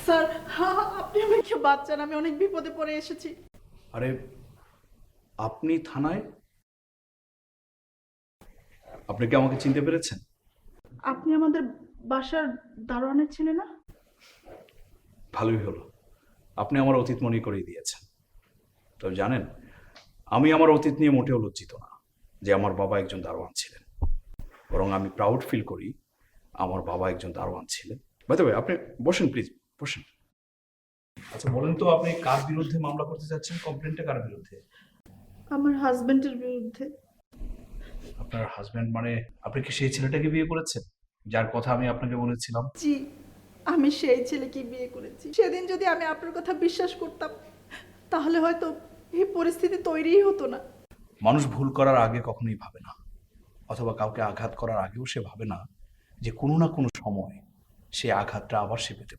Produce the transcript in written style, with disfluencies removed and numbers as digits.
Sir, আপনি আমাকে বাঁচান, আমি অনেক বিপদে পড়ে এসেছি। আরে আপনি থানায়? আপনি কি আমাকে চিনতে পেরেছেন? আপনি আমাদের বাসার দারোয়ানের ছেলে না? ভালোই হলো, আপনি আমার অতীত মনে করিয়ে দিয়েছেন। তবে জানেন, আমি আমার অতীত নিয়ে মোটেও লজ্জিত না যে আমার বাবা একজন দারোয়ান ছিলেন। বরং আমি প্রাউড ফিল করি আমার বাবা একজন দারোয়ান ছিলেন। বাই দ্য ওয়ে, আপনি বসেন প্লিজ, বসেন। আচ্ছা বলেন তো, আপনি কার বিরুদ্ধে মামলা করতে চাচ্ছেন? কমপ্লেনটা কার বিরুদ্ধে? আমার হাজবেন্ডের বিরুদ্ধে। আপনার হাজবেন্ড মানে আপনি কি সেই ছেলেটাকে বিয়ে করেছেন যার কথা আমি আপনাকে বলেছিলাম? জি, আমি সেই ছেলেকে বিয়ে করেছি। সেদিন যদি আমি আপনার কথা বিশ্বাস করতাম, তাহলে হয়তো এই পরিস্থিতি তৈরিই হতো না। মানুষ ভুল করার আগে কখনোই ভাবে না, অথবা কাউকে আঘাত করার আগেও সে ভাবে না যে কোনো না কোনো সময় সে আঘাতটা আবার সে পেতে পারে।